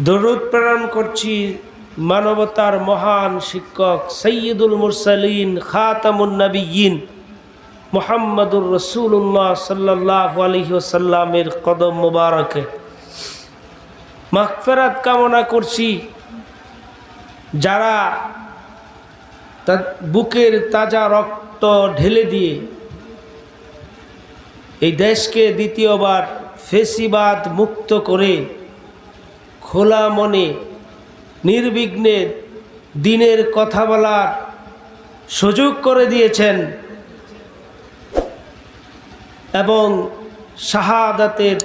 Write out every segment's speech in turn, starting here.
দরুদ প্রেরণ করছি মানবতার মহান শিক্ষক সৈয়দুল মুরসালিন খাতামুন নবিয়্যিন মুহাম্মদুর রাসূলুল্লাহ সাল্লাল্লাহু আলাইহি ওয়াসাল্লামের কদম মুবারকে। মাগফিরাত কামনা করছি যারা বুকের তাজা রক্ত ঢেলে দিয়ে এই দেশকে দ্বিতীয়বার ফেসিবাদ মুক্ত করে খোলা মনে নির্বিঘ্নে দিনের কথা বলার সুযোগ করে দিয়েছেন এবং শাহাদাতের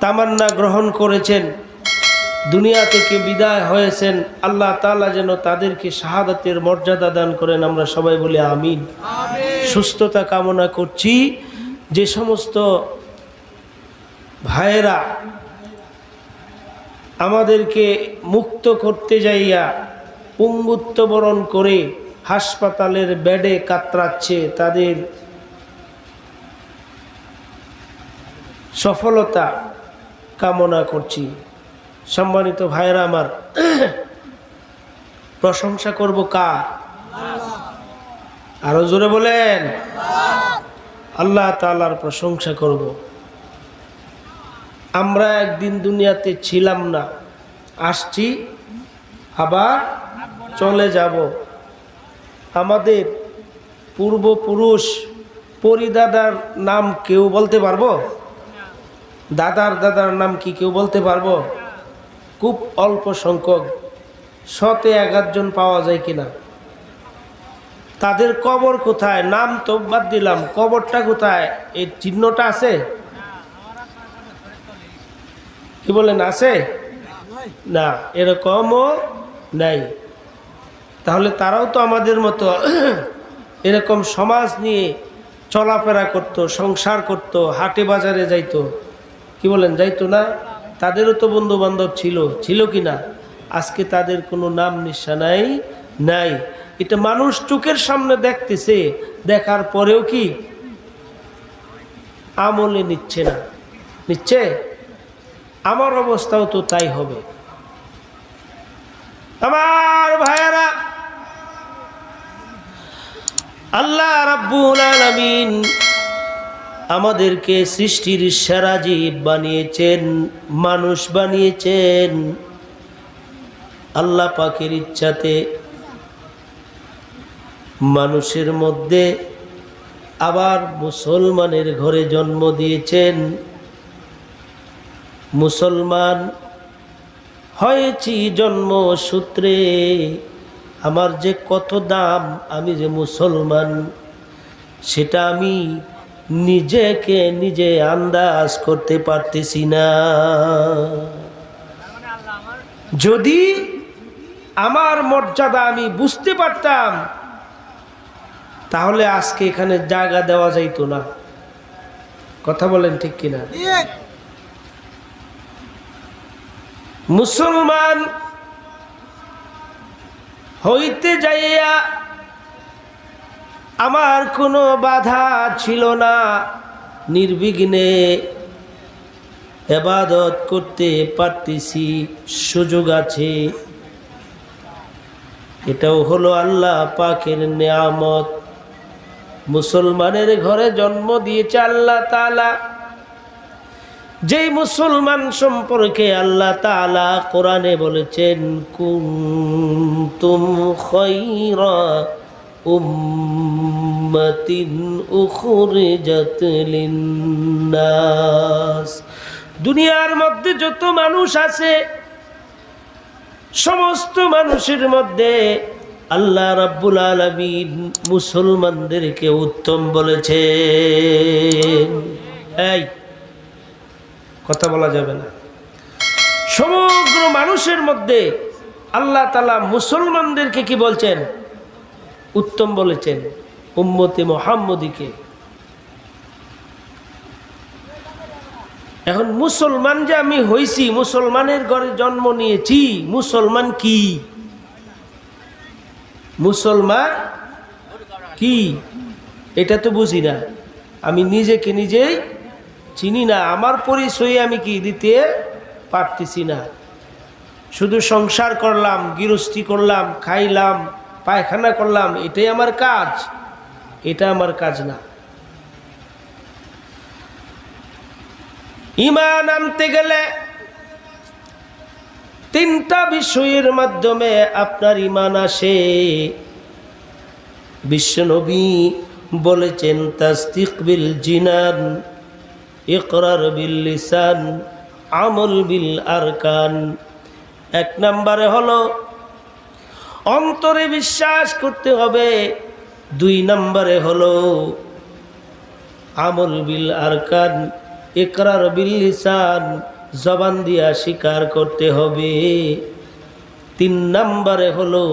তামান্না গ্রহণ করেছেন, দুনিয়া থেকে বিদায় হয়েছেন। আল্লাহ তাআলা যেন তাদেরকে শাহাদাতের মর্যাদা দান করেন, আমরা সবাই বলি আমিন। সুস্থতা কামনা করছি। যে সমস্ত ভাইয়েরা আমাদেরকে মুক্ত করতে যাইয়া পঙ্গুত্ব বরণ করে হাসপাতালের বেডে কাতরাচ্ছে, তাদের সফলতা কামনা করছি। সম্মানিত ভাইয়েরা আমার, প্রশংসা করব কার? আরো জোরে বলেন, আল্লাহ তাআলার প্রশংসা করব। আমরা একদিন দুনিয়াতে ছিলাম না, আসছি আবার চলে যাব। আমাদের পূর্বপুরুষ পরিদাদার নাম কেউ বলতে পারবো? দাদার নাম কি কেউ বলতে পারবো? খুব অল্প সংখ্যক, 100-1 জন পাওয়া যায় কিনা। তাদের কবর কোথায়? নাম তো বাদ দিলাম, কবরটা কোথায়? এর চিহ্নটা আছে? কি বলেন, আছে? না, এরকমও নাই। তাহলে তারাও তো আমাদের মতো এরকম সমাজ নিয়ে চলাফেরা করত, সংসার করত, হাটে বাজারে যাইতো। কি বলেন, যাইতো না? তাদেরও তো বন্ধু বান্ধব ছিল কি না? আজকে তাদের কোনো নাম নিশানাই নাই। এটা মানুষ চোখের সামনে দেখতেছে, দেখার পরেও কি আমলে নিচ্ছে না? নিচ্ছে? আমার অবস্থাও তো তাই হবে। আমার ভাইয়েরা, আল্লাহ রাব্বুল আলামিন আমাদেরকে সৃষ্টির সেরা জীব বানিয়েছেন, মানুষ বানিয়েছেন। আল্লাহ পাকের ইচ্ছাতে মানুষের মধ্যে আবার মুসলমানের ঘরে জন্ম দিয়েছেন। মুসলমান হয়েছি জন্মসূত্রে। আমার যে কত দাম, আমি যে মুসলমান, সেটা আমি নিজেকে নিজে আন্দাজ করতে পারতেছি না। যদি আমার মর্যাদা আমি বুঝতে পারতাম, তাহলে আজকে এখানে জায়গা দেওয়া যাইতো না। কথা বলেন ঠিক কিনা? মুসলমান হইতে যাইয়া আমার কোনো বাধা ছিল না, নির্বিঘ্নে ইবাদত করতে পারতেছি, সুযোগ আছে। এটাও হলো আল্লাহ পাকের নিয়ামত। মুসলমানের ঘরে জন্ম দিয়েছে আল্লাহ তাআলা। যেই মুসলমান সম্পর্কে আল্লাহ তাআলা কোরআনে বলেছেন, কুনতুম খায়রা উম্মাতিন উখরিজাত লিন্নাস। দুনিয়ার মধ্যে যত মানুষ আছে, সমস্ত মানুষের মধ্যে আল্লাহ রাব্বুল আলামিন মুসলমানদেরকে উত্তম বলেছেন। এই কথা বলা যাবে না। সমগ্র মানুষের মধ্যে আল্লাহ তাআলা মুসলমানদেরকে কি বলছেন? উত্তম বলেছেন, উম্মতে মুহাম্মদীকে। এখন মুসলমান যে আমি হইছি, মুসলমানের ঘরে জন্ম নিয়েছি, মুসলমান কি? মুসলমান কি এটা তো বুঝি না। আমি নিজেকে নিজেই চিনি না, আমার পরিচয় আমি কি দিতে পারতেছি না। শুধু সংসার করলাম, গৃহস্থী করলাম, খাইলাম, পায়খানা করলাম, এটাই আমার কাজ? এটা আমার কাজ না। ঈমান আনতে গেলে তিনটা বিষয়ের মাধ্যমে আপনার ঈমান আসে। বিশ্বনবী বলেছেন, তাসদীক বিল জিনান, ইকরার বিল লিসান, আমল বিল আরকান। এক নম্বরে হলো অন্তরে বিশ্বাস করতে হবে, 2 নম্বরে হলো আমল বিল আরকান, ইকরার বিল লিসান, জবান দিয়া স্বীকার করতে হবে। 3 নম্বরে হলো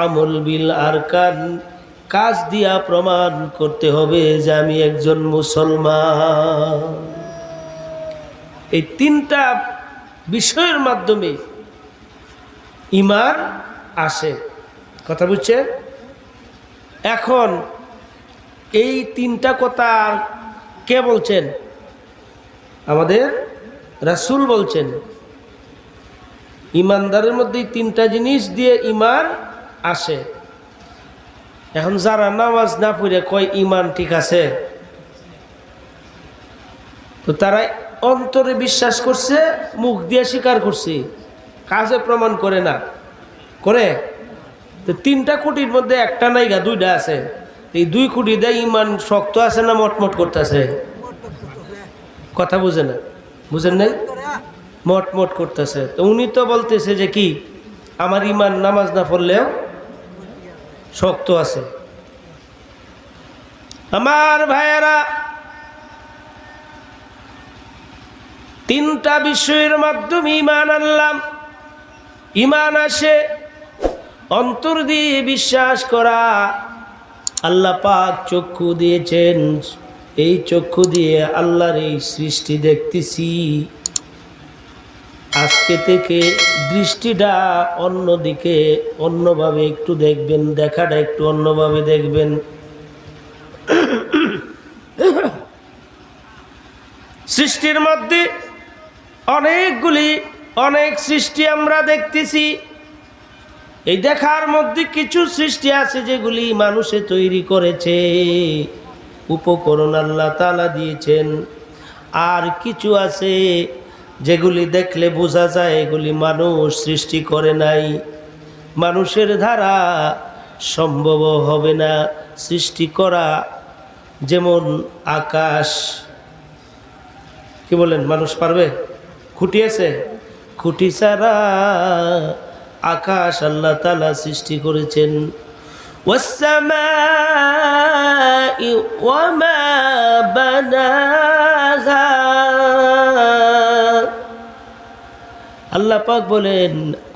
আমল বিল আরকান, কাজ দিয়া প্রমাণ করতে হবে যে আমি একজন মুসলমান। এই 3টা বিষয়ের মাধ্যমে ঈমান আসে। কথা বুঝছেন? এখন এই 3টা কথা কে বলছেন? আমাদের রাসূল বলছেন। ঈমানদারের মধ্যে 3টা জিনিস দিয়ে ঈমান আসে। এখন যারা নামাজ না পড়ে কয় ঈমান ঠিক আছে, তো তারা অন্তরে বিশ্বাস করছে, মুখ দিয়ে স্বীকার করছে, কাজে প্রমাণ করে না। করে তো 3টা কোটির মধ্যে একটা নাই গা, 2টা আছে। এই 2 কোটি দিয়ে ঈমান শক্ত আছে না মটমট করতেছে? কথা বুঝে না, বুঝেন নাই? মটমট করতেছে। তো উনি তো বলতেছে যে কি, আমার ঈমান নামাজ না পড়লেও শক্ত আছে। আমার ভাইয়েরা, 3টা বিষয়ের মাধ্যমে ঈমান আনলাম। ঈমান আসে অন্তর দিয়ে বিশ্বাস করা। আল্লাহ পাক চক্ষু দিয়েছেন, এই চক্ষু দিয়ে আল্লাহর এই সৃষ্টি দেখতেছি। আজকে থেকে দৃষ্টিটা অন্যদিকে, অন্যভাবে একটু দেখবেন, দেখাটা একটু অন্যভাবে দেখবেন। সৃষ্টির মধ্যে অনেক সৃষ্টি আমরা দেখতেছি। এই দেখার মধ্যে কিছু সৃষ্টি আছে যেগুলি মানুষে তৈরি করেছে, উপকরণ আল্লাহ তাআলা দিয়েছেন। আর কিছু আছে যেগুলি দেখলে বোঝা যায় এগুলি মানুষ সৃষ্টি করে নাই, মানুষের দ্বারা সম্ভব হবে না সৃষ্টি করা। যেমন আকাশ, কি বলেন, মানুষ পারবে? খুঁটি আছে, খুঁটি ছাড়া আকাশ আল্লাহ তাআলা সৃষ্টি করেছেন। ওয়াস-সামাই ওয়া মা বানাহা, আল্লাহ পাক বলেন,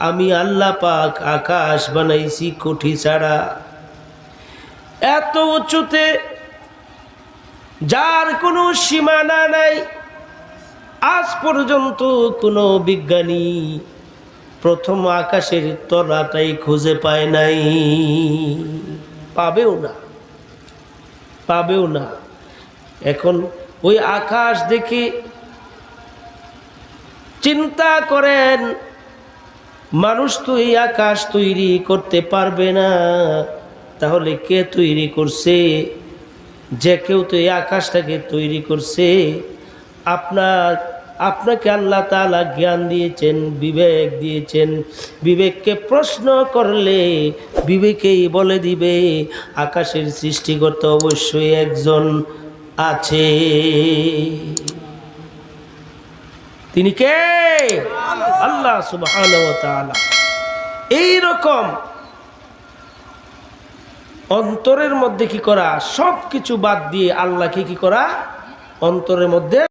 আমি আল্লাহ পাক আকাশ বানাইছি খুঁটি ছাড়া। এত উঁচুতে, যার কোনো সীমানা নাই। আজ পর্যন্ত কোনো বিজ্ঞানী প্রথম আকাশের তলাটাই খুঁজে পায় নাই, পাবেও না। এখন ওই আকাশ দেখে চিন্তা করেন, মানুষ তো এই আকাশ তৈরি করতে পারবে না, তাহলে কে তৈরি করছে? যে কেউ তো এই আকাশটাকে তৈরি করছে। আপনাকে আল্লাহ তাআলা জ্ঞান দিয়েছেন, বিবেক দিয়েছেন। বিবেককে প্রশ্ন করলে বিবেকেই বলে দিবে আকাশের সৃষ্টিকর্তা অবশ্যই একজন আছে। তিনি কে? আল্লাহ সুবহানাহু ওয়া তাআলা। এই রকম অন্তরের মধ্যে কি করা, সব কিছু বাদ দিয়ে আল্লাহকে কি করা, অন্তরের মধ্যে